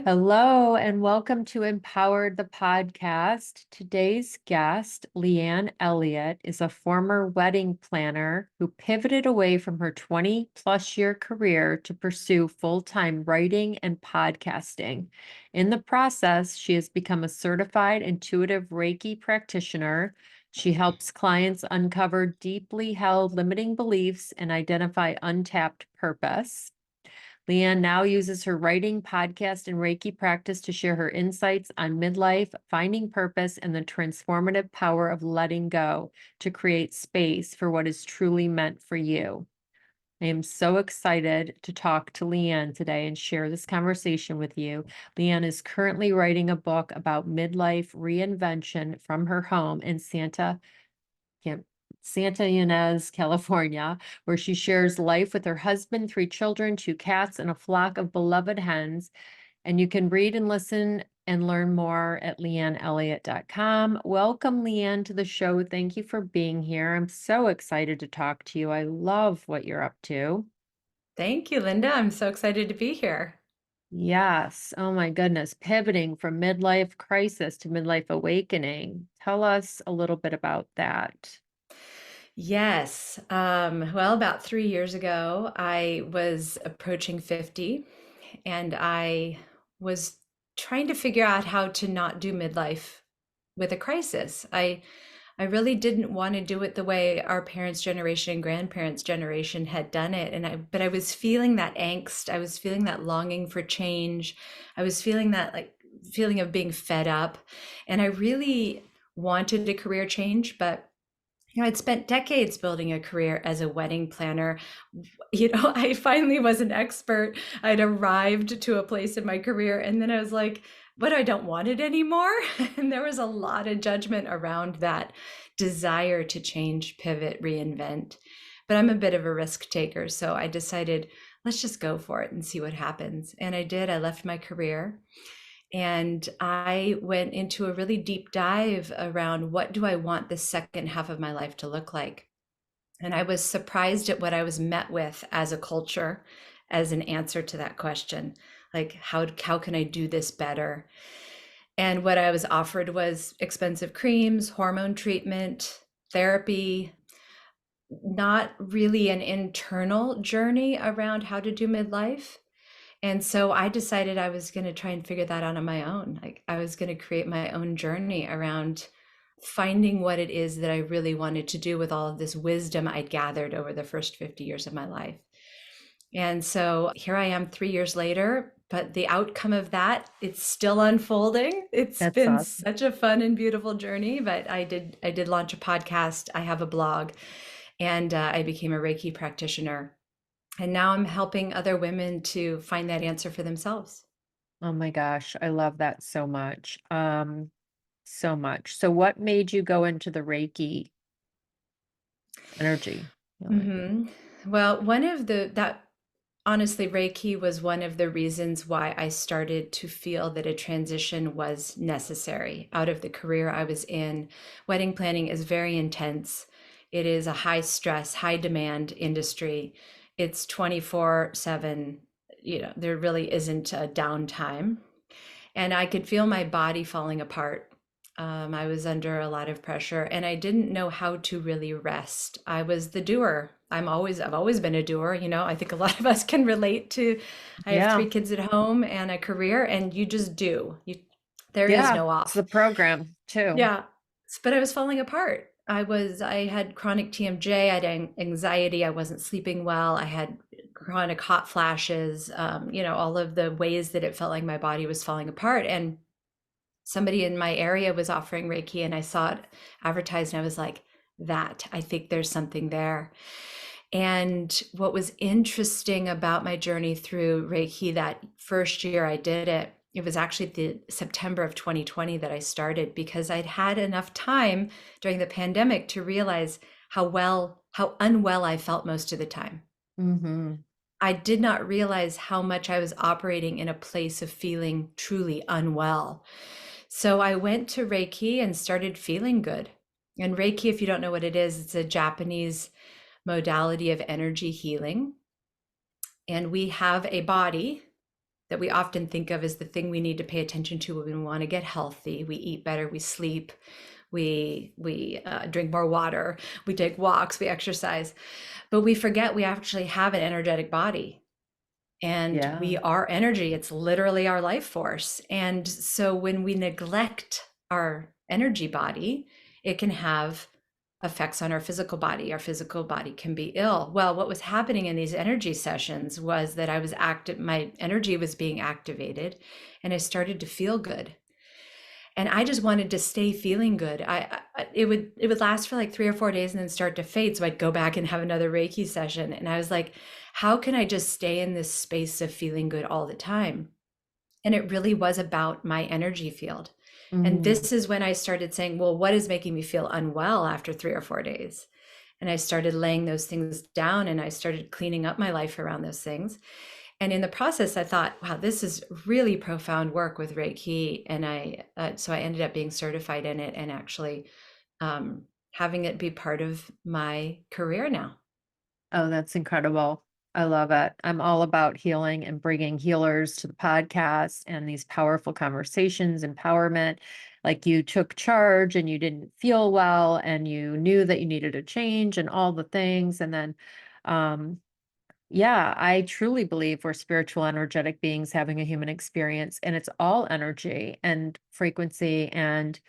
Hello and welcome to Empowered the podcast. Today's guest, Leanne Elliott, is a former wedding planner who pivoted away from her 20 plus year career to pursue full-time writing and podcasting. In the process, she has become a certified intuitive Reiki practitioner. She helps clients uncover deeply held limiting beliefs and identify untapped purpose. Leanne now uses her writing, podcast, and Reiki practice to share her insights on midlife, finding purpose, and the transformative power of letting go to create space for what is truly meant for you. I am so excited to talk to Leanne today and share this conversation with you. Leanne is currently writing a book about midlife reinvention from her home in Santa Ynez, California, where she shares life with her husband, 3 children, 2 cats, and a flock of beloved hens. And you can read and listen and learn more at leanneelliott.com. Welcome, Leanne, to the show. Thank you for being here. I'm so excited to talk to you. I love what you're up to. Thank you, Linda. I'm so excited to be here. Yes. Oh my goodness. Pivoting from midlife crisis to midlife awakening. Tell us a little bit about that. Yes. Well, about 3 years ago, I was approaching 50 and I was trying to figure out how to not do midlife with a crisis. I really didn't want to do it the way our parents' generation and grandparents' generation had done it. But I was feeling that angst. I was feeling that longing for change. I was feeling that feeling of being fed up. And I really wanted a career change, but I'd spent decades building a career as a wedding planner. I finally was an expert. I'd arrived to a place in my career, and then I was like, but I don't want it anymore. And there was a lot of judgment around that desire to change, pivot, reinvent. But I'm a bit of a risk taker. So I decided, let's just go for it and see what happens. And I did. I left my career and I went into a really deep dive around what do I want the second half of my life to look like. And I was surprised at what I was met with as a culture as an answer to that question. Like, how can I do this better? And what I was offered was expensive creams, hormone treatment, therapy, not really an internal journey around how to do midlife. And so I decided I was going to try and figure that out on my own. Like I was going to create my own journey around finding what it is that I really wanted to do with all of this wisdom I'd gathered over the first 50 years of my life. And so here I am 3 years later, but the outcome of that, it's still unfolding. It's That's been awesome. such a fun and beautiful journey, but I did launch a podcast. I have a blog, and I became a Reiki practitioner. And now I'm helping other women to find that answer for themselves. Oh my gosh, I love that so much. So much. So what made you go into the Reiki energy healing? hmm Well, one of the that honestly, Reiki was one of the reasons why I started to feel that a transition was necessary out of the career I was in. Wedding planning is very intense. It is a high stress, high demand industry. It's 24/7. There really isn't a downtime. And I could feel my body falling apart. I was under a lot of pressure and I didn't know how to really rest. I was the doer. I've always been a doer. I think a lot of us can relate to, I have Yeah. 3 kids at home and a career and you just do. There is Yeah. no It's the off. program too. Yeah. But I was falling apart. I had chronic TMJ, I had anxiety, I wasn't sleeping well, I had chronic hot flashes, all of the ways that it felt like my body was falling apart. And somebody in my area was offering Reiki and I saw it advertised and I was like, I think there's something there. And what was interesting about my journey through Reiki that first year I did it, it was actually the September of 2020 that I started because I'd had enough time during the pandemic to realize how unwell I felt most of the time. Mm-hmm. I did not realize how much I was operating in a place of feeling truly unwell. So I went to Reiki and started feeling good. And Reiki, if you don't know what it is, it's a Japanese modality of energy healing. And we have a body that we often think of as the thing we need to pay attention to when we want to get healthy. We eat better, we sleep, we drink more water, we take walks, we exercise, but we forget we actually have an energetic body, and Yeah. we are energy. It's literally our life force. And so when we neglect our energy body, it can have effects on our physical body. Our physical body can be ill. Well, what was happening in these energy sessions was that I was active, my energy was being activated, and I started to feel good. And I just wanted to stay feeling good. It would last for like 3 or 4 days and then start to fade. So I'd go back and have another Reiki session. And I was like, how can I just stay in this space of feeling good all the time? And it really was about my energy field. And Mm. this is when I started saying, well, what is making me feel unwell after 3 or 4 days? And I started laying those things down, and I started cleaning up my life around those things. And in the process, I thought, wow, this is really profound work with Reiki. And so I ended up being certified in it, and actually um, having it be part of my career now. Oh, that's incredible. I love it. I'm all about healing and bringing healers to the podcast and these powerful conversations, empowerment. Like you took charge and you didn't feel well and you knew that you needed a change and all the things. And then, um, yeah, I truly believe we're spiritual, energetic beings having a human experience, and it's all energy and frequency. And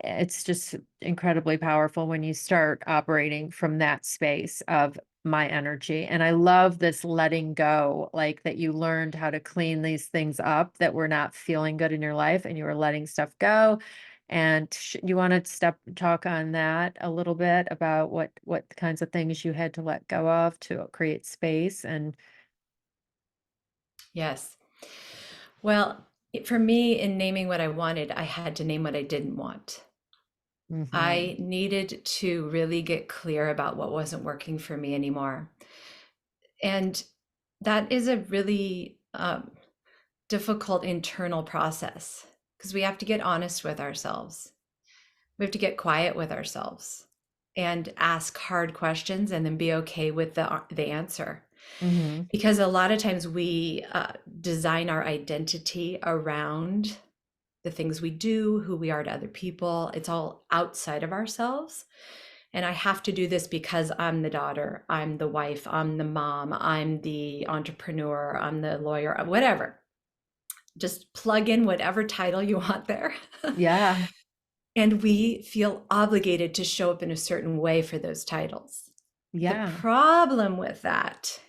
it's just incredibly powerful when you start operating from that space of my energy. And I love this letting go, like that you learned how to clean these things up that were not feeling good in your life and you were letting stuff go. And you want to talk on that a little bit about what kinds of things you had to let go of to create space and Yes. Well, for me, in naming what I wanted, I had to name what I didn't want. mhm, I needed to really get clear about what wasn't working for me anymore. And that is a really difficult internal process, because we have to get honest with ourselves. We have to get quiet with ourselves and ask hard questions, and then be okay with the answer. mhm, Because a lot of times we design our identity around the things we do, who we are to other people. It's all outside of ourselves. And I have to do this because I'm the daughter, I'm the wife, I'm the mom, I'm the entrepreneur, I'm the lawyer, whatever. Just plug in whatever title you want there. yeah, And we feel obligated to show up in a certain way for those titles. The yeah, problem with that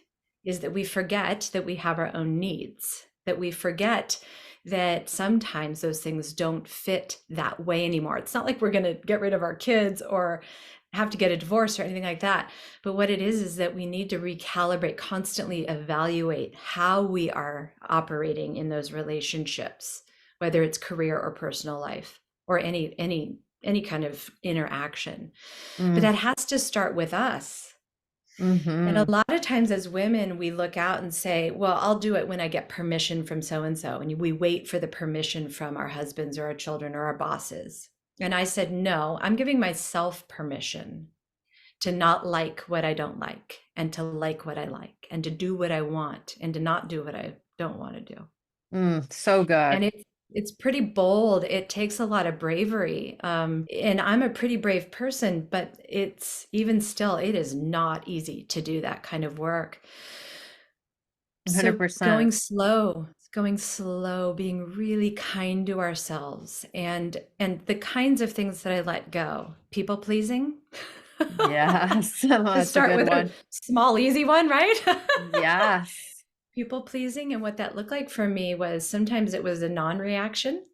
is that we forget that we have our own needs, that we forget that sometimes those things don't fit that way anymore. It's not like we're going to get rid of our kids or have to get a divorce or anything like that. But what it is that we need to recalibrate, constantly evaluate how we are operating in those relationships, whether it's career or personal life or any kind of interaction. But mm, that has to start with us. And a mhm, lot of times as women, we look out and say, well, I'll do it when I get permission from so and so. And we wait for the permission from our husbands or our children or our bosses. And I said, no, I'm giving myself permission to not like what I don't like, and to like what I like, and to do what I want, and to not do what I don't want to do. so And good. it's pretty bold. It takes a lot of bravery. And I'm a pretty brave person, but it's even still, it is not easy to do that kind of work. So 100%. going slow, being really kind to ourselves, and the kinds of things that I let go. People pleasing. Yes. To That's a start good with a one. small, easy one, right? Yes. People pleasing. And what that looked like for me was sometimes it was a non-reaction.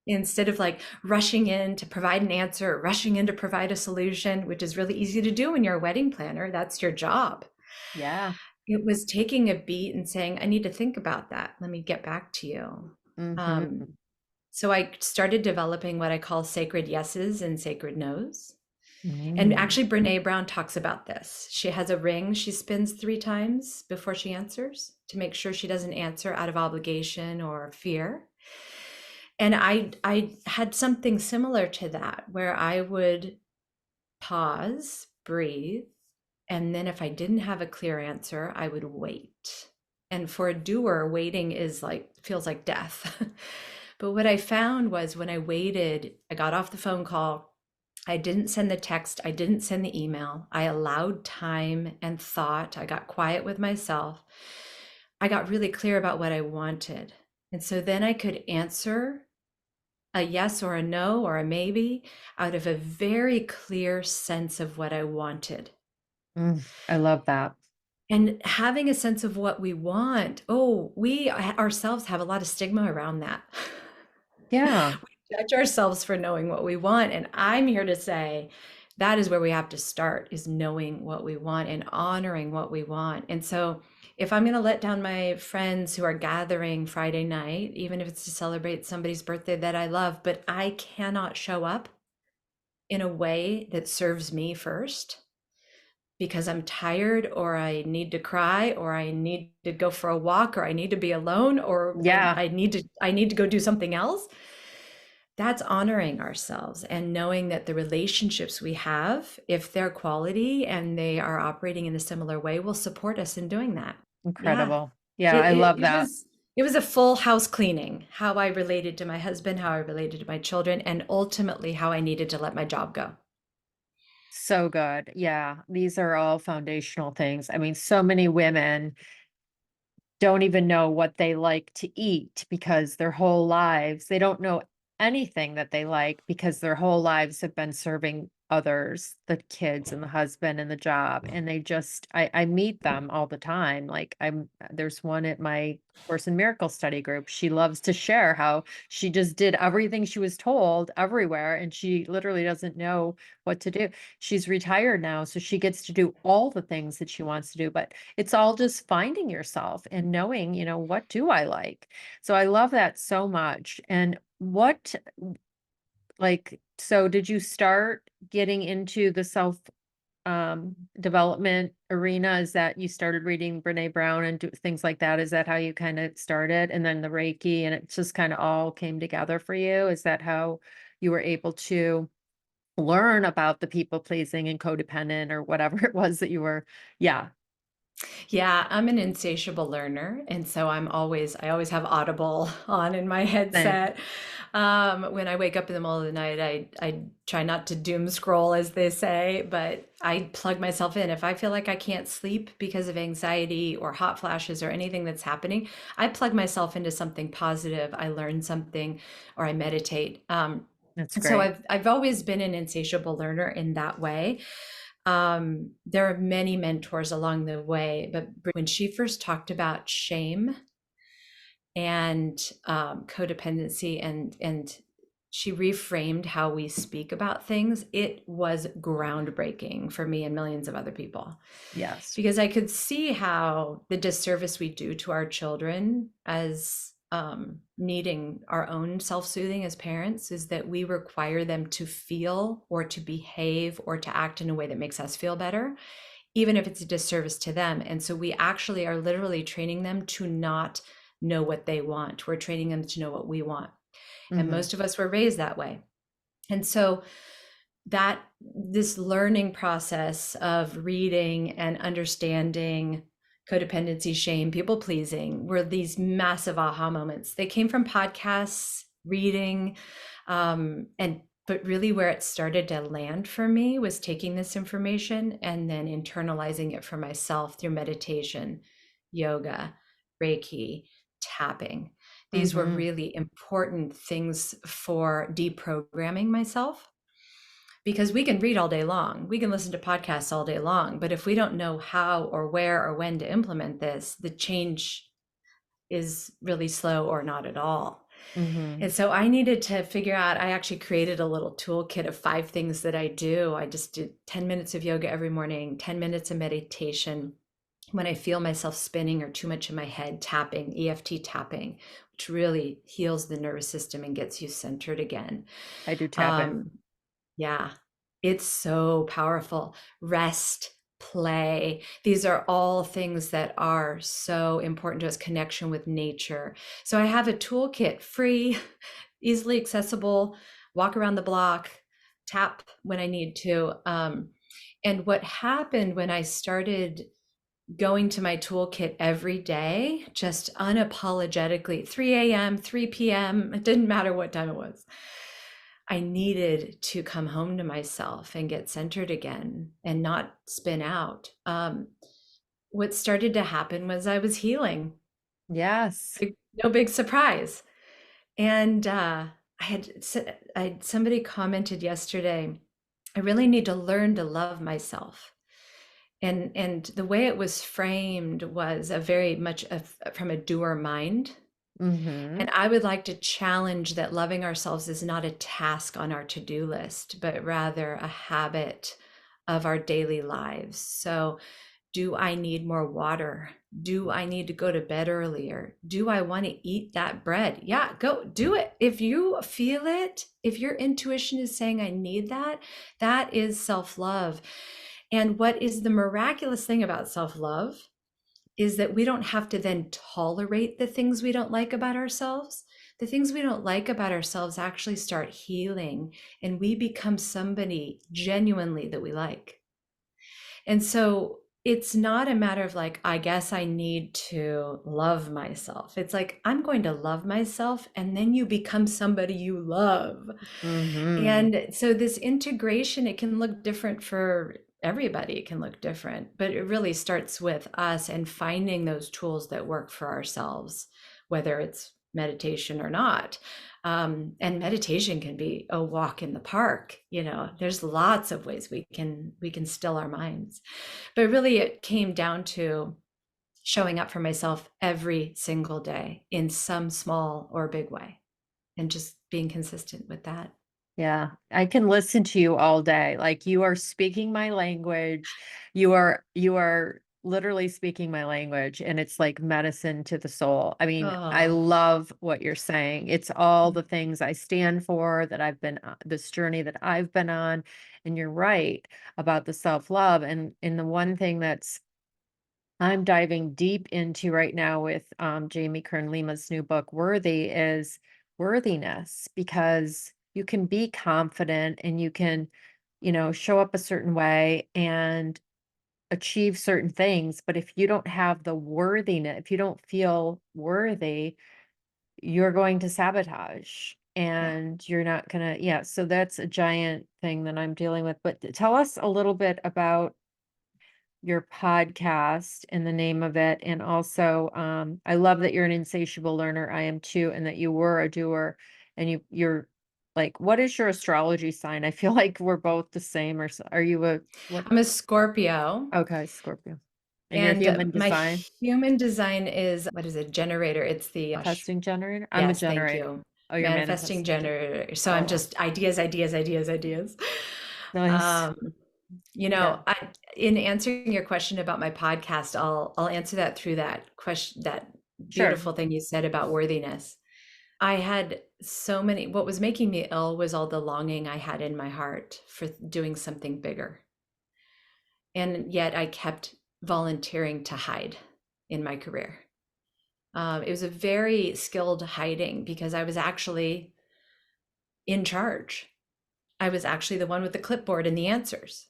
Instead of like rushing in to provide an answer, rushing in to provide a solution, which is really easy to do when you're a wedding planner, that's your job. Yeah. It was taking a beat and saying, I need to think about that. Let me get back to you. Um, Mhm. so I started developing what I call sacred yeses and sacred nos. And Mm. actually, Brene Brown talks about this. She has a ring she spins 3 times before she answers, to make sure she doesn't answer out of obligation or fear. And I had something similar to that, where I would pause, breathe, and then if I didn't have a clear answer, I would wait. And for a doer, waiting is like, feels like death. But what I found was when I waited, I got off the phone call, I didn't send the text, I didn't send the email. I allowed time and thought. I got quiet with myself. I got really clear about what I wanted. And so then I could answer a yes or a no or a maybe out of a very clear sense of what I wanted. I love that. And having a sense of what we want, oh, we ourselves have a lot of stigma around that. Yeah, We judge ourselves for knowing what we want. And I'm here to say that is where we have to start, is knowing what we want and honoring what we want. And so if I'm going to let down my friends who are gathering Friday night, even if it's to celebrate somebody's birthday that I love, but I cannot show up in a way that serves me first because I'm tired or I need to cry or I need to go for a walk or I need to be alone or yeah, I need to go do something else. That's honoring ourselves and knowing that the relationships we have, if they're quality and they are operating in a similar way, will support us in doing that. Yeah. incredible. Yeah, It I it, love it that. was it was a full house cleaning, how I related to my husband, how I related to my children, and ultimately how I needed to let my job go. So good. Yeah, these are all foundational things. I mean, so many women don't even know what they like to eat because their whole lives, they don't know anything that they like because their whole lives have been serving others, the kids and the husband and the job. And they just, I meet them all the time. Like there's one at my Course in Miracle study group. She loves to share how she just did everything she was told everywhere. And she literally doesn't know what to do. She's retired now, so she gets to do all the things that she wants to do, but it's all just finding yourself and knowing, what do I like? So I love that so much. And so did you start getting into the self development arena? Is that you started reading Brene Brown and things like that? Is that how you kind of started? And then the Reiki and it just kind of all came together for you? Is that how you were able to learn about the people pleasing and codependent or whatever it was that you were? Yeah. Yeah, I'm an insatiable learner, and so I always have Audible on in my Same. headset. When I wake up in the middle of the night, I try not to doom scroll, as they say, but I plug myself in. If I feel like I can't sleep because of anxiety or hot flashes or anything that's happening, I plug myself into something positive. I learn something, or I meditate. That's And so great. I've always been an insatiable learner in that way. There are many mentors along the way, but when she first talked about shame and codependency and she reframed how we speak about things, it was groundbreaking for me and millions of other people Yes. because I could see how the disservice we do to our children as needing our own self-soothing as parents is that we require them to feel or to behave or to act in a way that makes us feel better, even if it's a disservice to them. And so we actually are literally training them to not know what they want. We're training them to know what we want. And Hmm. most of us were raised that way. And so that this learning process of reading and understanding codependency, shame, people pleasing were these massive aha moments. They came from podcasts, reading, and but really where it started to land for me was taking this information and then internalizing it for myself through meditation, yoga, Reiki, tapping. These were Hmm. really important things for deprogramming myself because we can read all day long, we can listen to podcasts all day long, but if we don't know how or where or when to implement this, the change is really slow or not at all. Hmm. And so I needed to figure out, I actually created a little toolkit of 5 things that I do. I just did 10 minutes of yoga every morning, 10 minutes of meditation. When I feel myself spinning or too much in my head, tapping, EFT tapping, which really heals the nervous system and gets you centered again. I do tapping. Um, yeah, it's so powerful. Rest, play. These are all things that are so important to us, connection with nature. So I have a toolkit, free, easily accessible, walk around the block, tap when I need to. And what happened when I started going to my toolkit every day, just unapologetically, 3 a.m., 3 p.m., it didn't matter what time it was. I needed to come home to myself and get centered again and not spin out. What started to happen was I was healing. Yes. No big surprise. And somebody commented yesterday, I really need to learn to love myself. And the way it was framed was a very much from a doer mind. Mm-hmm. And I would like to challenge that loving ourselves is not a task on our to-do list, but rather a habit of our daily lives. So, do I need more water? Do I need to go to bed earlier? Do I want to eat that bread? Yeah, go do it. If you feel it, if your intuition is saying, I need that, that is self love. And what is the miraculous thing about self love is that we don't have to then tolerate the things we don't like about ourselves. The things we don't like about ourselves actually start healing, and we become somebody genuinely that we like. And so it's not a matter of like, I guess I need to love myself. It's like, I'm going to love myself. And then you become somebody you love. Mm-hmm. And so this integration, it can look different for everybody. It can look different, but it really starts with us and finding those tools that work for ourselves, whether it's meditation or not. And meditation can be a walk in the park. There's lots of ways we can still our minds. But really, it came down to showing up for myself every single day in some small or big way, and just being consistent with that. Yeah, I can listen to you all day. Like you are speaking my language. You are literally speaking my language and it's like medicine to the soul. I mean, I Oh, love what you're saying. It's all the things I stand for that I've been this journey that I've been on. And you're right about the self-love and the one thing that's I'm diving deep into right now with Jamie Kern Lima's new book, Worthy, is worthiness, because you can be confident and you can, show up a certain way and achieve certain things. But if you don't have the worthiness, if you don't feel worthy, you're going to sabotage yeah. and you're not going to, yeah. So that's a giant thing that I'm dealing with. But tell us a little bit about your podcast and the name of it. And also, I love that you're an insatiable learner. I am too, and that you were a doer. And you're like, what is your astrology sign? I feel like we're both the same. Or are you a what? I'm a Scorpio, Okay, Scorpio. And your and human my design human design is, what is it? Generator. It's the gosh. testing generator. I'm a Yes, thank generator. you. Oh, you're Manifesting manifesting. generator. So Oh, I'm wow. just ideas, ideas, ideas, ideas. Nice. Um, Yeah. in answering your question about my podcast, I'll answer that through that question, that Sure. beautiful thing you said about worthiness. I had so many, what was making me ill was all the longing I had in my heart for doing something bigger. And yet I kept volunteering to hide in my career. It was a very skilled hiding because I was actually in charge. I was actually the one with the clipboard and the answers.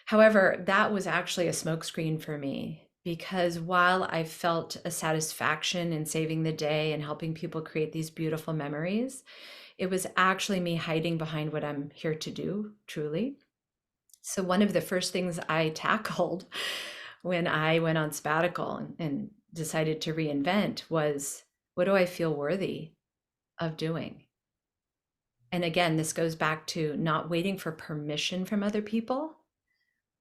However, that was actually a smokescreen for me because while I felt a satisfaction in saving the day and helping people create these beautiful memories, it was actually me hiding behind what I'm here to do, truly. So, one of the first things I tackled when I went on sabbatical and decided to reinvent was, what do I feel worthy of doing? And again, this goes back to not waiting for permission from other people,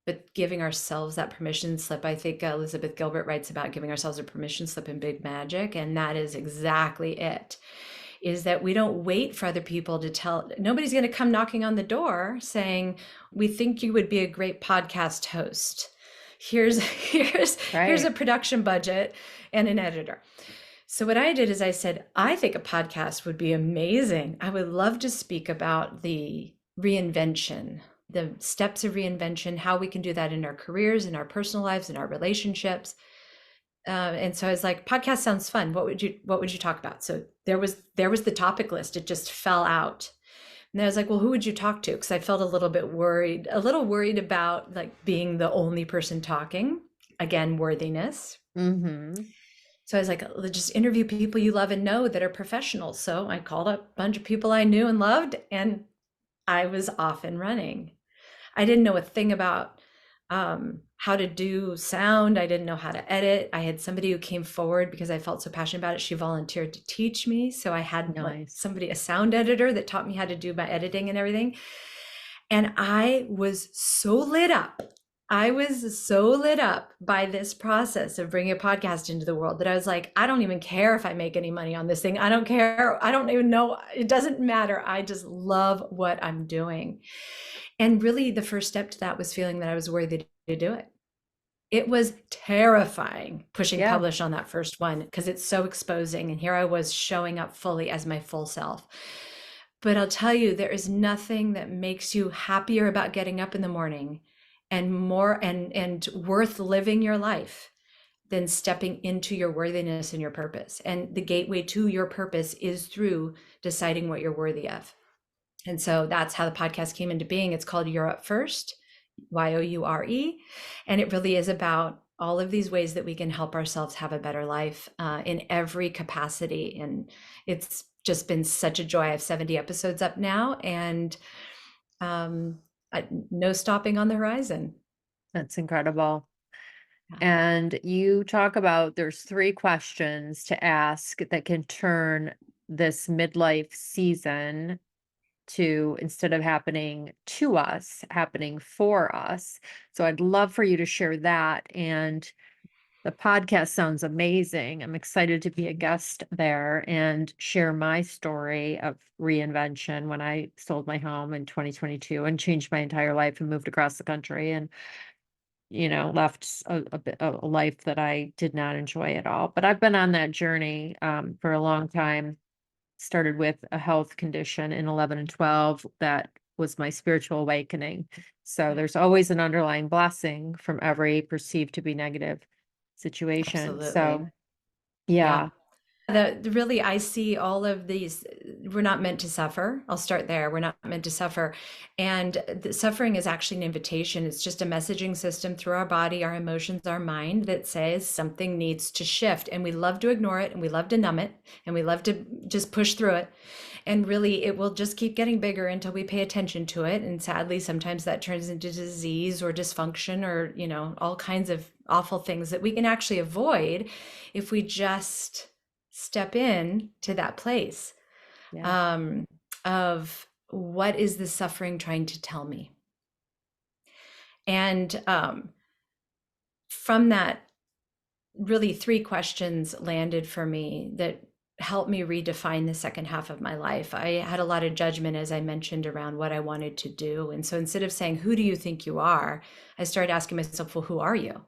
but giving ourselves that permission slip. I think Elizabeth Gilbert writes about giving ourselves a permission slip in Big Magic, and that is exactly it. Is that we don't wait for other people to tell. Nobody's going to come knocking on the door saying, "We think you would be a great podcast host. Here's a Right. production budget and an editor." So what I did is I said, I think a podcast would be amazing. I would love to speak about the reinvention, the steps of reinvention, how we can do that in our careers, in our personal lives, in our relationships. And so I was like, podcast sounds fun. What would you talk about? So there was the topic list. It just fell out. And I was like, well, who would you talk to? Because I felt a little worried about like being the only person talking. again, worthiness. Mm-hmm. So I was like, let's just interview people you love and know that are professionals. So I called up a bunch of people I knew and loved, and I was off and running. I didn't know a thing about how to do sound. I didn't know how to edit. I had somebody who came forward because I felt so passionate about it. She volunteered to teach me. So I had like Nice. somebody, a sound editor that taught me how to do my editing and everything. And I was so lit up. I was so lit up by this process of bringing a podcast into the world that I was like, I don't even care if I make any money on this thing. I don't care. I don't even know. It doesn't matter. I just love what I'm doing. And really, the first step to that was feeling that I was worthy to do it. It was terrifying pushing Yeah. publish on that first one because it's so exposing. And here I was showing up fully as my full self. But I'll tell you, there is nothing that makes you happier about getting up in the morning and more and worth living your life than stepping into your worthiness and your purpose. And the gateway to your purpose is through deciding what you're worthy of. And so that's how the podcast came into being. It's called You're Up First, Youre. And it really is about all of these ways that we can help ourselves have a better life in every capacity. And it's just been such a joy. I have 70 episodes up now, and um, no stopping on the horizon. That's incredible. Yeah, And you talk about there's three questions to ask that can turn this midlife season to, instead of happening to us, happening for us. So I'd love for you to share that. And the podcast sounds amazing. I'm excited to be a guest there and share my story of reinvention when I sold my home in 2022 and changed my entire life and moved across the country and, left a life that I did not enjoy at all. But I've been on that journey for a long time. Started with a health condition in 11 and 12 that was my spiritual awakening. So yeah, there's always an underlying blessing from every perceived to be negative situation. absolutely. So Yeah. yeah, Really, I see all of these. We're not meant to suffer. I'll start there. We're not meant to suffer. And the suffering is actually an invitation. It's just a messaging system through our body, our emotions, our mind that says something needs to shift. And we love to ignore it and we love to numb it and we love to just push through it. And really, it will just keep getting bigger until we pay attention to it. And sadly, sometimes that turns into disease or dysfunction or, all kinds of awful things that we can actually avoid if we just step in to that place yeah. um, of what is the suffering trying to tell me? And from that, really three questions landed for me that helped me redefine the second half of my life. I had a lot of judgment, as I mentioned, around what I wanted to do. And so instead of saying, who do you think you are? I started asking myself, well, who are you?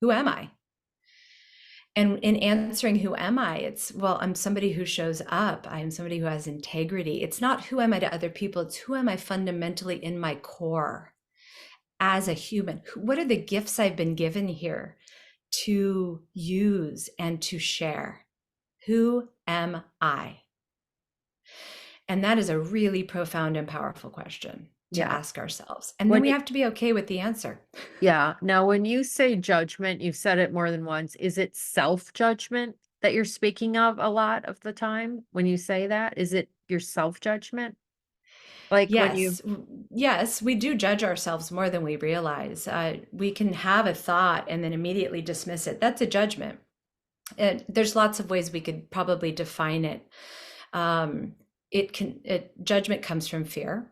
Who am I? And in answering, who am I? It's, well, I'm somebody who shows up. I am somebody who has integrity. It's not who am I to other people, it's who am I fundamentally in my core as a human? What are the gifts I've been given here to use and to share? Who am I? And that is a really profound and powerful question to Yeah. ask ourselves. And then When we you, have to be okay with the answer. yeah. Now, when you say judgment, you've said it more than once. Is it self-judgment that you're speaking of a lot of the time when you say that? Is it your self-judgment? Like when you, Yes, yes, we do judge ourselves more than we realize. We can have a thought and then immediately dismiss it. That's a judgment. And there's lots of ways we could probably define it. Um, judgment comes from fear,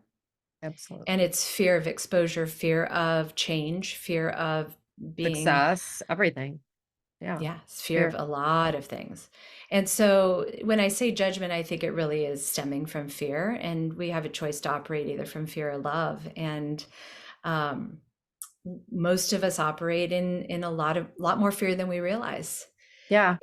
and absolutely. it's fear of exposure, fear of change, fear of being, Success, everything. Yeah. yeah, it's fear of Fear. a lot of things. And so when I say judgment, I think it really is stemming from fear, and we have a choice to operate either from fear or love. And um, most of us operate in a lot more fear than we realize. Yeah.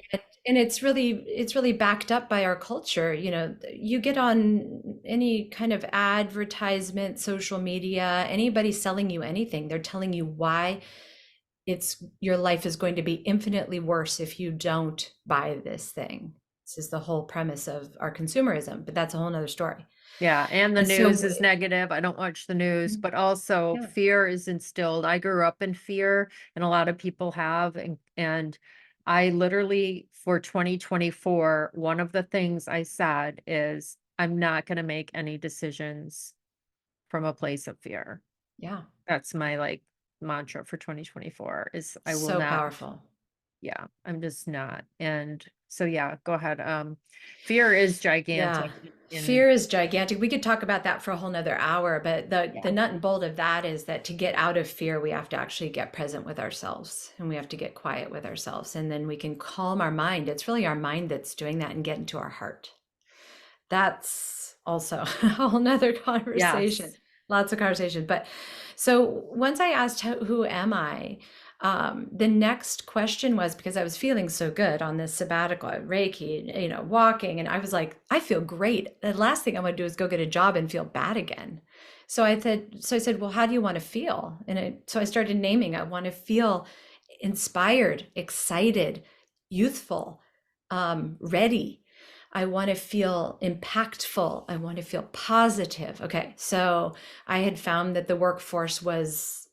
And it's really backed up by our culture. You get on any kind of advertisement, social media, anybody selling you anything, they're telling you why your life is going to be infinitely worse if you don't buy this thing. This is the whole premise of our consumerism, but that's a whole nother story. Yeah, and the And news so, is negative. I don't watch the news, but also yeah, fear is instilled. I grew up in fear, and a lot of people have, and I literally for 2024, one of the things I said is I'm not going to make any decisions from a place of fear. yeah, That's my like mantra for 2024 is I will so not, powerful. yeah, I'm just not. And so yeah, go ahead. Fear is Yeah. gigantic in Fear is gigantic. We could talk about that for a whole nother hour, but the yeah. nut and bolt of that is that to get out of fear, we have to actually get present with ourselves and we have to get quiet with ourselves. And then we can calm our mind. It's really our mind that's doing that and get into our heart. That's also a whole nother conversation. Yes. Lots of conversation. But so once I asked, who am I? The next question was, because I was feeling so good on this sabbatical at Reiki, walking, and I was like, I feel great. The last thing I want to do is go get a job and feel bad again. So I said, well, how do you want to feel? So I started naming, I want to feel inspired, excited, youthful, ready. I want to feel impactful. I want to feel positive. Okay. So I had found that the workforce was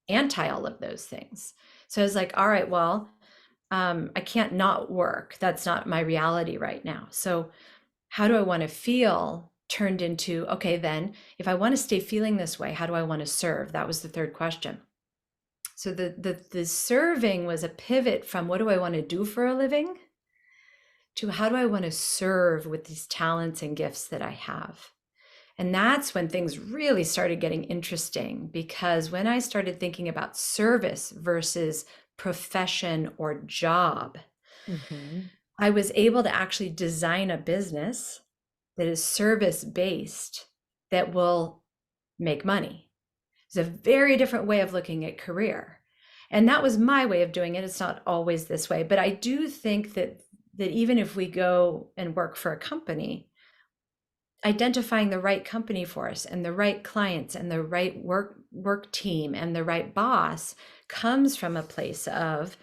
anti all of those things. So I was like, all right, well, I can't not work. That's not my reality right now. So how do I want to feel turned into, okay, then if I want to stay feeling this way, how do I want to serve? That was the third question. So the serving was a pivot from what do I want to do for a living to how do I want to serve with these talents and gifts that I have. And that's when things really started getting interesting, because when I started thinking about service versus profession or job, Hmm. I was able to actually design a business that is service based that will make money. It's a very different way of looking at career. And that was my way of doing it. It's not always this way, but I do think that even if we go and work for a company, identifying the right company for us and the right clients and the right work team and the right boss comes from a place of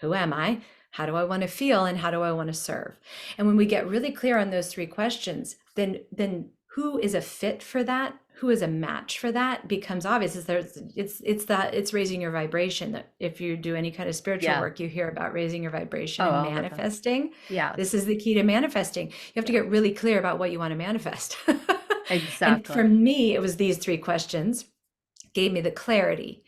who am I? How do I want to feel and how do I want to serve? And when we get really clear on those three questions, then who is a fit for that? Who is a match for that becomes obvious. It's raising your vibration. That if you do any kind of spiritual Yeah. work, you hear about raising your vibration Oh, and all the time. manifesting. This Yes. is the key to manifesting. You have to Yeah. get really clear about what you want to manifest. And for Exactly. me, it was these three questions gave me the clarity.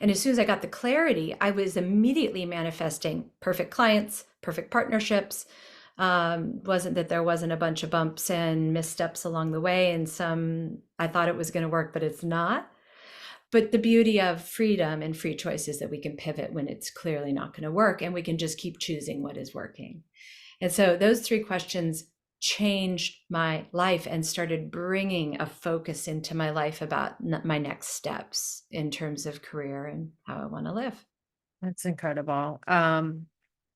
And as soon as I got the clarity, I was immediately manifesting perfect clients, perfect partnerships. Wasn't that there wasn't a bunch of bumps and missteps along the way, and some I thought it was going to work, but it's not. But the beauty of freedom and free choice is that we can pivot when it's clearly not going to work, and we can just keep choosing what is working. And so those three questions changed my life and started bringing a focus into my life about my next steps in terms of career and how I want to live. That's incredible.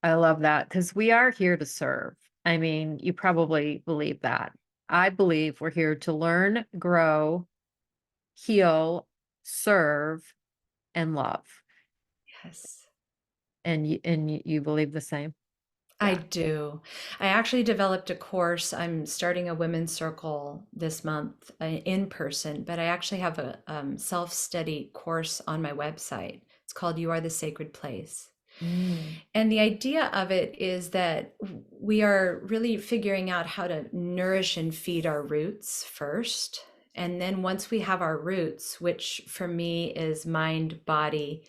I love that because we are here to serve. I mean, you probably believe that. I believe we're here to learn, grow, heal, serve, and love. Yes, And you believe the same? I Yeah. do. I actually developed a course. I'm starting a women's circle this month in person, but I actually have a self-study course on my website. It's called You Are the Sacred Place. Mm, And the idea of it is that we are really figuring out how to nourish and feed our roots first. And then once we have our roots, which for me is mind, body,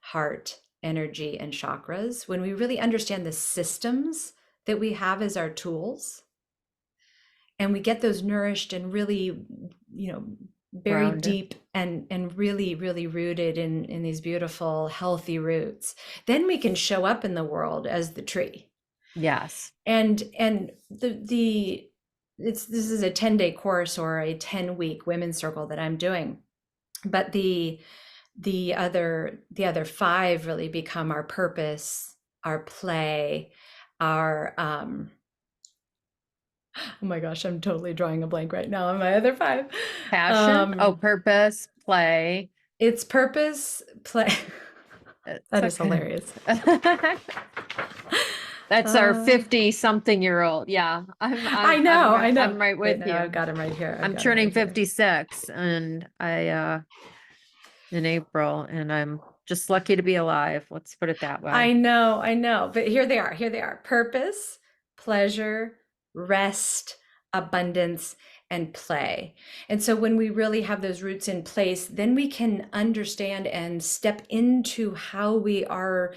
heart, energy, and chakras, when we really understand the systems that we have as our tools, and we get those nourished and really, you know, buried grounded. deep and really really rooted in these beautiful healthy roots, then we can show up in the world as the tree. Yes. And the it's this is a 10-day course or a 10-week women's circle that I'm doing, but the other five really become our purpose, our play, our oh my gosh, I'm totally drawing a blank right now on my other five. Passion. Oh, Um, purpose, play. it's purpose, play. It's That is okay. hilarious. That's our Uh, 50 something year old. Yeah. I know, I know. I'm right Wait, with no, I've you. got him right here. I've I'm got him turning right here. 56 and in April and I'm just lucky to be alive. Let's put it that way. I know. But here they are. Here they are. Purpose, pleasure, rest, abundance, and play. And so when we really have those roots in place, then we can understand and step into how we are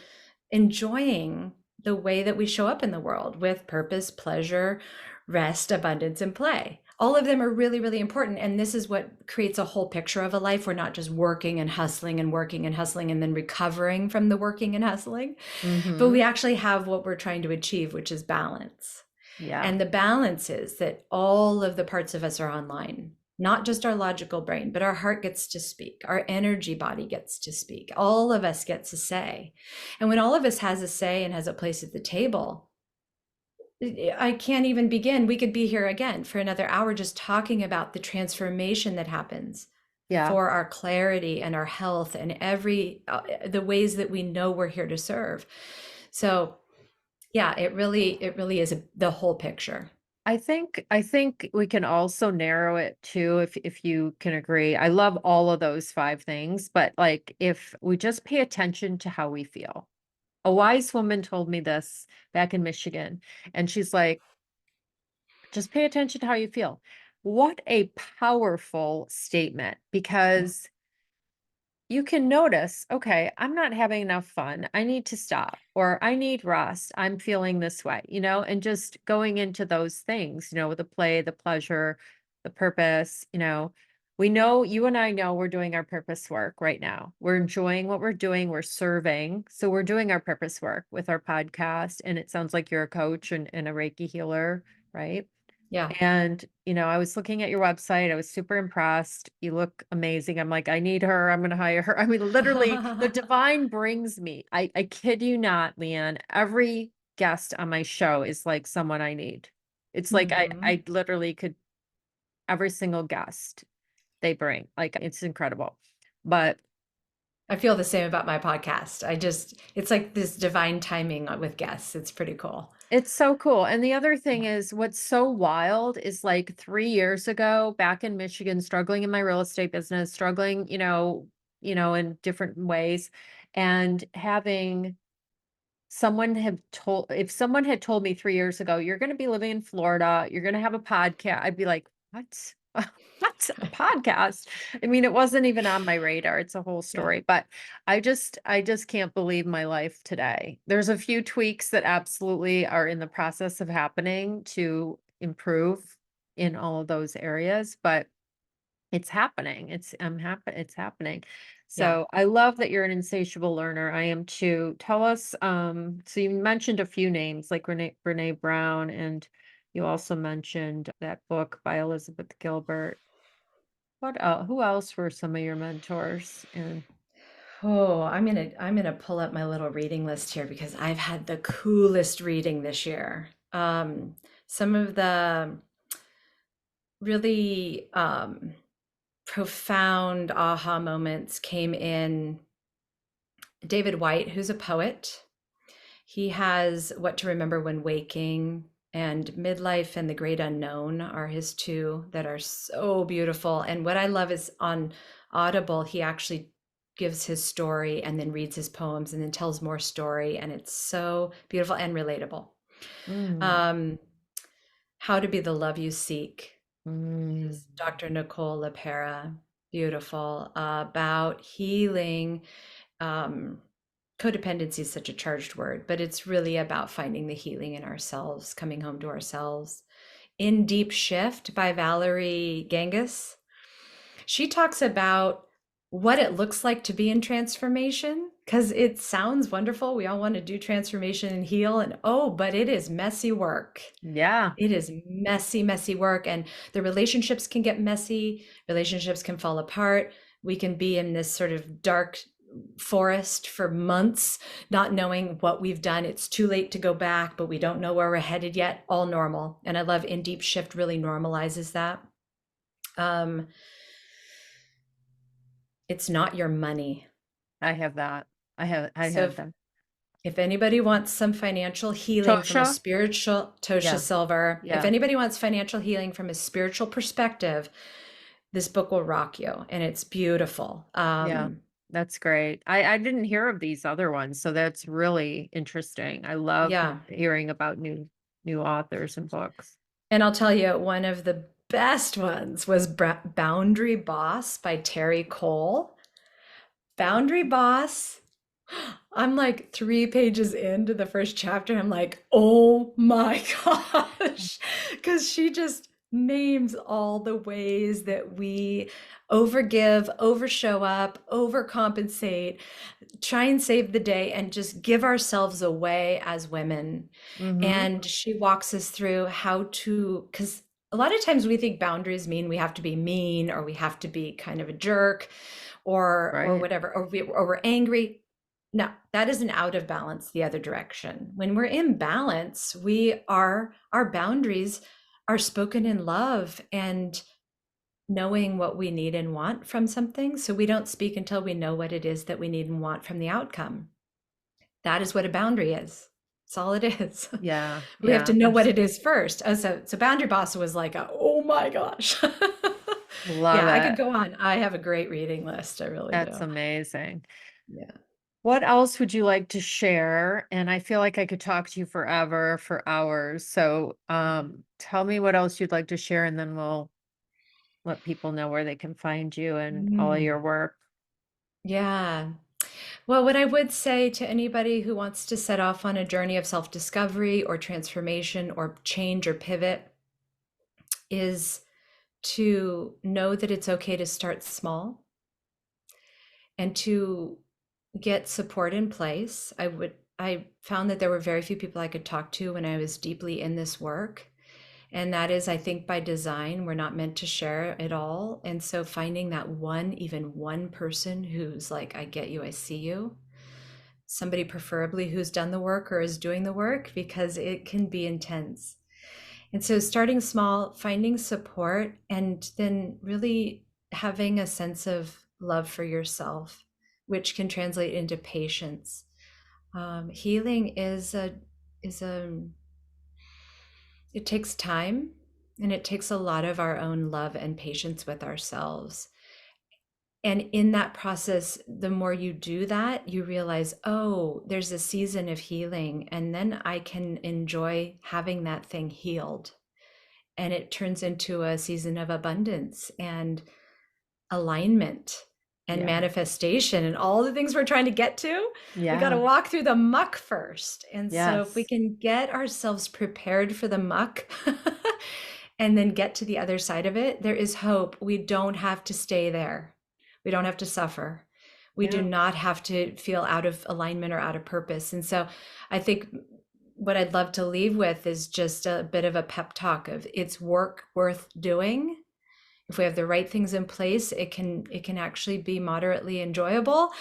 enjoying the way that we show up in the world with purpose, pleasure, rest, abundance, and play. All of them are really, really important. And this is what creates a whole picture of a life. We're not just working and hustling and working and hustling and then recovering from the working and hustling, but Mm-hmm. we actually have what we're trying to achieve, which is balance. Yeah. And the balance is that all of the parts of us are online, not just our logical brain, but our heart gets to speak. Our energy body gets to speak. All of us gets a say. And when all of us has a say and has a place at the table, I can't even begin. We could be here again for another hour just talking about the transformation that happens Yeah. for our clarity and our health and every the ways that we know we're here to serve. So, yeah, it really is the whole picture. I think we can also narrow it too if you can agree. I love all of those five things, but like if we just pay attention to how we feel. A wise woman told me this back in Michigan, and she's like, just pay attention to how you feel. What a powerful statement Yeah. because you can notice, okay, I'm not having enough fun. I need to stop, or I need rest. I'm feeling this way, and just going into those things, the play, the pleasure, the purpose, we know you and I know we're doing our purpose work right now. We're enjoying what we're doing. We're serving. So we're doing our purpose work with our podcast. And it sounds like you're a coach and a Reiki healer, right? Yeah. And, I was looking at your website. I was super impressed. You look amazing. I'm like, I need her. I'm going to hire her. I mean, literally, the divine brings me. I kid you not, Leanne. Every guest on my show is like someone I need. It's like Hmm. I literally could, every single guest they bring, like, it's incredible. But I feel the same about my podcast. It's like this divine timing with guests. It's pretty cool. it's so cool. And the other thing is what's so wild is like 3 years ago, back in Michigan, struggling in my real estate business, struggling, in different ways, and having someone have told if someone had told me 3 years ago, you're gonna be living in Florida, you're gonna have a podcast, I'd be like, what? What's a podcast? I mean, it wasn't even on my radar. It's a whole Yeah. story, but I just can't believe my life today. There's a few tweaks that absolutely are in the process of happening to improve in all of those areas, but it's happening. It's happening. Yeah. So I love that you're an insatiable learner. I am too. Tell us, so you mentioned a few names like Brene Brown, and you also mentioned that book by Elizabeth Gilbert. What else? Who else were some of your mentors? And Oh, I'm gonna pull up my little reading list here because I've had the coolest reading this year. Some of the really profound aha moments came in David White, who's a poet. He has What to Remember When Waking and Midlife and the Great Unknown are his two that are so beautiful. And what I love is on Audible, he actually gives his story and then reads his poems and then tells more story. And it's so beautiful and relatable. mm, Um, How to Be the Love You Seek mm, is Dr. Nicole LaPera. Beautiful, about healing. um, Codependency is such a charged word, but it's really about finding the healing in ourselves, coming home to ourselves. In Deep Shift by Valerie Gangas, she talks about what it looks like to be in transformation because it sounds wonderful. We all want to do transformation and heal, and oh, but it is messy work. yeah, It is messy, messy work, and the relationships can get messy. Relationships can fall apart. We can be in this sort of dark forest for months, not knowing what we've done. It's too late to go back, but we don't know where we're headed yet. All normal. And I love In Deep Shift really normalizes that. Um, it's not your money. I have that. I So have that. If anybody wants some financial healing from a Tosha? spiritual, Tosha Yeah. Silver, if Yeah. anybody wants financial healing from a spiritual perspective, this book will rock you and it's beautiful. Yeah. That's great. I didn't hear of these other ones, so that's really interesting. I love Yeah. hearing about new authors and books. And I'll tell you, one of the best ones was Boundary Boss by Terry Cole. Boundary Boss. I'm like 3 pages into the first chapter. I'm like, oh my gosh. Because she just names all the ways that we overgive, overshow up, overcompensate, try and save the day, and just give ourselves away as women. Mm-hmm. And she walks us through how to, because a lot of times we think boundaries mean we have to be mean or we have to be kind of a jerk or Right. whatever, or we're angry. No, that is an out of balance the other direction. When we're in balance, our boundaries are spoken in love and knowing what we need and want from something. So we don't speak until we know what it is that we need and want from the outcome. That is what a boundary is. That's all it is. Yeah. We have to Yeah. know what There's it is first. Oh, so Boundary Boss was like, oh my gosh. love Yeah, I could it. go on. I have a great reading list. I really That's do. amazing. Yeah. What else would you like to share? And I feel like I could talk to you forever, for hours. So, tell me what else you'd like to share, and then we'll let people know where they can find you and all Mm, your work. yeah. Well, what I would say to anybody who wants to set off on a journey of self discovery or transformation or change or pivot is to know that it's okay to start small and to get support in place. I found that there were very few people I could talk to when I was deeply in this work. And that is, I think, by design, we're not meant to share it all. And so finding that one, even one person who's like, I get you, I see you, somebody preferably who's done the work or is doing the work, because it can be intense. And so starting small, finding support, and then really having a sense of love for yourself, which can translate into patience. Healing is a it takes time, and it takes a lot of our own love and patience with ourselves. And in that process, the more you do that, you realize, oh, there's a season of healing, and then I can enjoy having that thing healed. And it turns into a season of abundance and alignment and Yeah. manifestation and all the things we're trying to get to. We got to Yeah. walk through the muck first. And so if we Yes. can get ourselves prepared for the muck and then get to the other side of it, there is hope. We don't have to stay there. We don't have to suffer. We do Yeah. not have to feel out of alignment or out of purpose. And so I think what I'd love to leave with is just a bit of a pep talk of it's work worth doing. If we have the right things in place, it can actually be moderately enjoyable.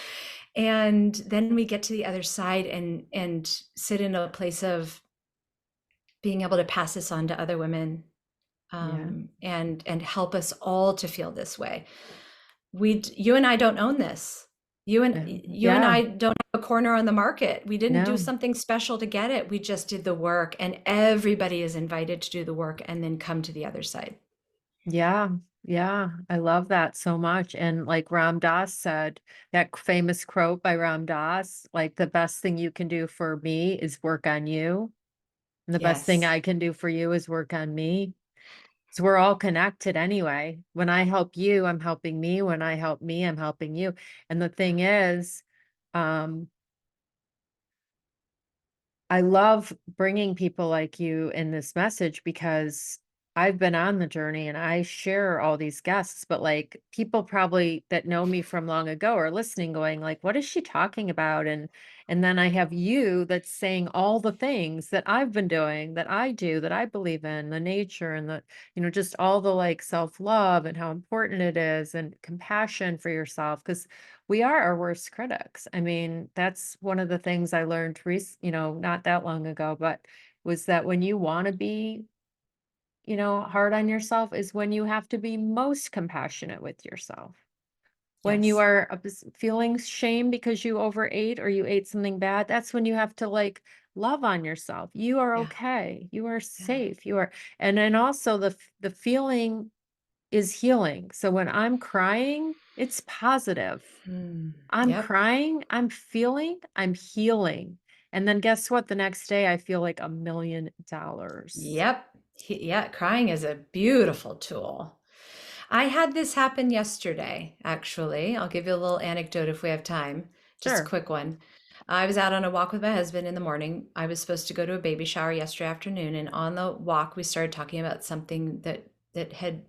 And then we get to the other side and sit in a place of being able to pass this on to other women, Yeah. and help us all to feel this way. You and I don't own this. You and Yeah. I don't have a corner on the market. We didn't do No. something special to get it. We just did the work, and everybody is invited to do the work and then come to the other side. Yeah, yeah, I love that so much. And like Ram Dass said, that famous quote by Ram Dass, like the best thing you can do for me is work on you. And the best thing Yes. I can do for you is work on me. So we're all connected anyway. When I help you, I'm helping me. When I help me, I'm helping you. And the thing is, um, I love bringing people like you in this message because I've been on the journey and I share all these guests, but like people probably that know me from long ago are listening going like, what is she talking about? And then I have you that's saying all the things that I've been doing, that I do, that I believe in, the nature and the, just all the like self-love and how important it is and compassion for yourself. Because we are our worst critics. I mean, that's one of the things I learned not that long ago, but was that when you want to be, hard on yourself is when you have to be most compassionate with yourself. When you Yes. are feeling shame because you overate or you ate something bad, that's when you have to like love on yourself. You are Yeah. okay. You are Yeah. safe. You are, and then also the feeling is healing. So when I'm crying, it's positive. Mm. I'm Yep. crying, I'm feeling, I'm healing. And then guess what? The next day I feel like $1,000,000. Yep. Yeah, crying is a beautiful tool. I had this happen yesterday, actually. I'll give you a little anecdote if we have time, just a Sure. quick one. I was out on a walk with my husband in the morning. I was supposed to go to a baby shower yesterday afternoon, and on the walk we started talking about something that had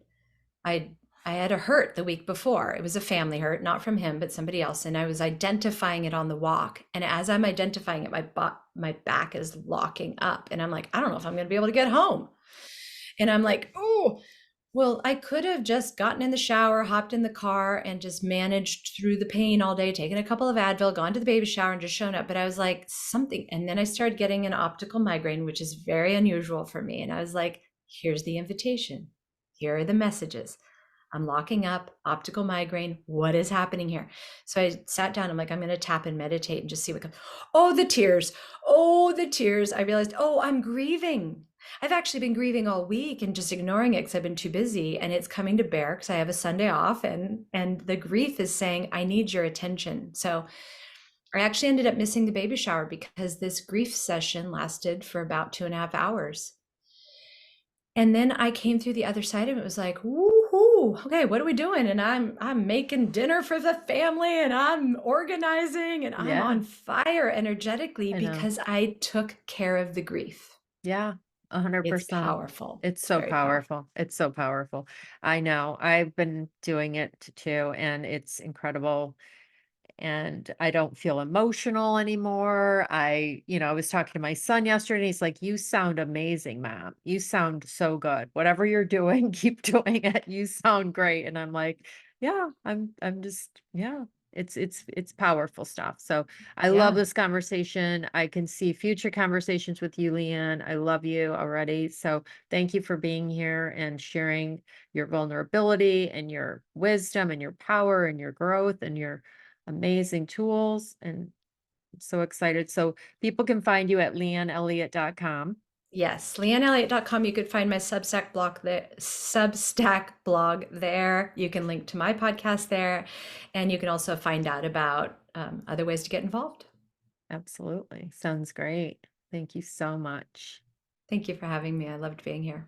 I I had a hurt the week before. It was a family hurt, not from him, but somebody else, and I was identifying it on the walk. And as I'm identifying it, my back is locking up, and I'm like, I don't know if I'm going to be able to get home. And I'm like, oh, well, I could have just gotten in the shower, hopped in the car, and just managed through the pain all day, taken a couple of Advil, gone to the baby shower, and just shown up. But I was like, something. And then I started getting an optical migraine, which is very unusual for me. And I was like, here's the invitation. Here are the messages. I'm locking up, optical migraine. What is happening here? So I sat down. I'm like, I'm going to tap and meditate and just see what comes. Oh, the tears. Oh, the tears. I realized, oh, I'm grieving. I've actually been grieving all week and just ignoring it because I've been too busy, and it's coming to bear because I have a Sunday off, and the grief is saying, I need your attention. So I actually ended up missing the baby shower because this grief session lasted for about 2.5 hours. And then I came through the other side of it. It was like, woohoo, okay, what are we doing? And I'm making dinner for the family, and I'm organizing, and I'm Yeah, on fire energetically I know. because I took care of the grief. Yeah, It's 100%. powerful. It's It's so very powerful. powerful. It's so powerful. I know. I've been doing it too, and it's incredible. And I don't feel emotional anymore. I was talking to my son yesterday, and he's like, "You sound amazing, mom. You sound so good. Whatever you're doing, keep doing it. You sound great." And I'm like, "Yeah, I'm just yeah, it's powerful stuff." So I love Yeah. this conversation. I can see future conversations with you, Leanne. I love you already. So thank you for being here and sharing your vulnerability and your wisdom and your power and your growth and your amazing tools, and I'm so excited. So people can find you at leanneelliott.com. Yes. LeanneElliott.com. You could find my Substack blog there. Substack blog there. You can link to my podcast there, and you can also find out about other ways to get involved. Absolutely. Sounds great. Thank you so much. Thank you for having me. I loved being here.